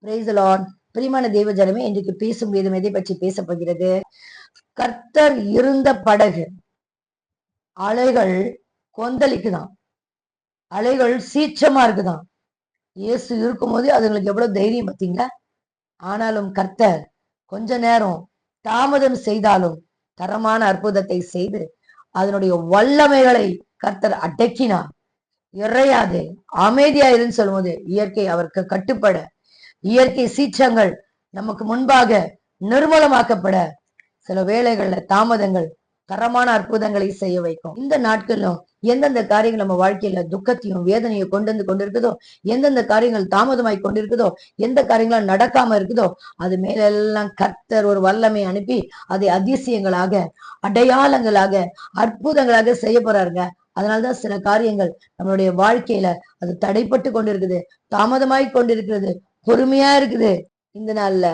Praise the Lord. பிரியமான தேவ ஜனமே, இன்றைக்கு பேசும் வேதம் எதை பற்றி பேசப் போகிறது? கர்த்தர் இருந்த படகு அலைகள் கொந்தளிக்குதாம், அலைகள் சீற்றமா இருக்குதாம். இயேசு இருக்கும்போது அதுங்களுக்கு எவ்வளவு தைரியம் பார்த்தீங்களா? ஆனாலும் கர்த்தர் கொஞ்ச நேரம் தாமதம் செய்தாலும் தரமான அற்புதத்தை செய்து அதனுடைய வல்லமைகளை கர்த்தர் அடக்கினார். இறையாது அமைதியாயிருன்னு சொல்லும்போது இயற்கை அவருக்கு கட்டுப்பட, இயற்கை சீற்றங்கள் நமக்கு முன்பாக நிர்மூலமாக்கப்பட சில வேளைகள்ல தாமதங்கள் தரமான அற்புதங்களை செய்ய வைக்கும். இந்த நாட்களும் எந்தெந்த காரியங்கள் நம்ம வாழ்க்கையில துக்கத்தையும் வேதனையும் கொண்டு வந்து கொண்டிருக்குதோ, எந்தெந்த காரியங்கள் தாமதமாய் கொண்டிருக்குதோ, எந்த காரியங்களும் நடக்காம இருக்குதோ, அது மேலெல்லாம் கர்த்தர் ஒரு வல்லமை அனுப்பி அதை அதிசயங்களாக, அடையாளங்களாக, அற்புதங்களாக செய்ய போறாருங்க. அதனாலதான் சில காரியங்கள் நம்மளுடைய வாழ்க்கையில அது தடைப்பட்டு கொண்டிருக்குது, தாமதமாய் கொண்டிருக்கிறது, பொறுமையா இருக்குது. இந்த நாள்ல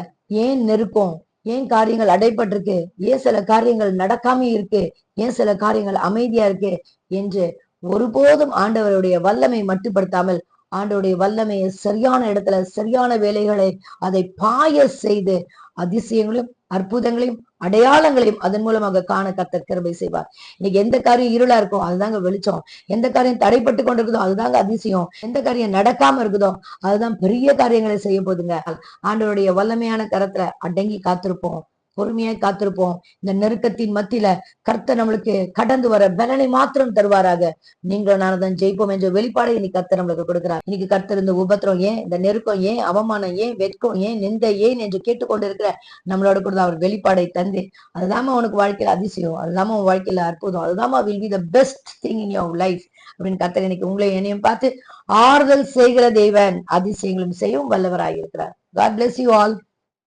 ஏன் நெருக்கம், ஏன் காரியங்கள் அடைபட்டிருக்கு, ஏன் சில காரியங்கள் நடக்காம இருக்கு, ஏன் சில காரியங்கள் அமைதியா இருக்கு என்று ஒருபோதும் ஆண்டவருடைய வல்லமை மட்டுப்படுத்தாமல் ஆண்டவருடைய வல்லமையை சரியான இடத்துல சரியான வேலைகளை அதை பாய செய்து அதிசயங்களையும் அற்புதங்களையும் அடையாளங்களையும் அதன் மூலமாக காண கர்த்தர் கிருபை செய்வார். இன்னைக்கு எந்த காரியம் இருளா இருக்கோ அதுதாங்க வெளிச்சம், எந்த காரியம் தடைப்பட்டு கொண்டிருக்குதோ அதுதாங்க அதிசயம், எந்த காரியம் நடக்காம இருக்குதோ அதுதான் பெரிய காரியங்களை செய்ய போதுங்க. ஆண்டவருடைய வல்லமையான கரத்துல அடங்கி காத்திருப்போம், பொறுமையாய் காத்திருப்போம். இந்த நெருக்கத்தின் மத்தியில கர்த்தர் நம்மளுக்கு கடந்து வர பலனை மாத்திரம் தருவாராக. நீங்களும் நானும் ஜெயிப்போம் என்ற வெளிப்பாடை இன்னைக்கு கர்த்தர் நம்மளுக்கு கொடுக்கிறார். இன்னைக்கு கர்த்தர் இந்த உபத்திரம் ஏன், இந்த நெருக்கம் ஏன், அவமானம் ஏன், வெட்கம் ஏன், நிந்தை ஏன் என்று கேட்டுக்கொண்டிருக்கிற நம்மளோட கூட அவர் வெளிப்பாடை தந்து அதுதாம உனக்கு வாழ்க்கையில அதிசயம், அதுதாம உன் வாழ்க்கையில அற்புதம், அதுதாம will be the best thing in your life அப்படின்னு கர்த்தர் இன்னைக்கு உங்களை என்னையும் பார்த்து ஆறுதல் செய்கிற தேவன் அதிசயங்களும் செய்யும் வல்லவராக இருக்கிறார். God bless you all.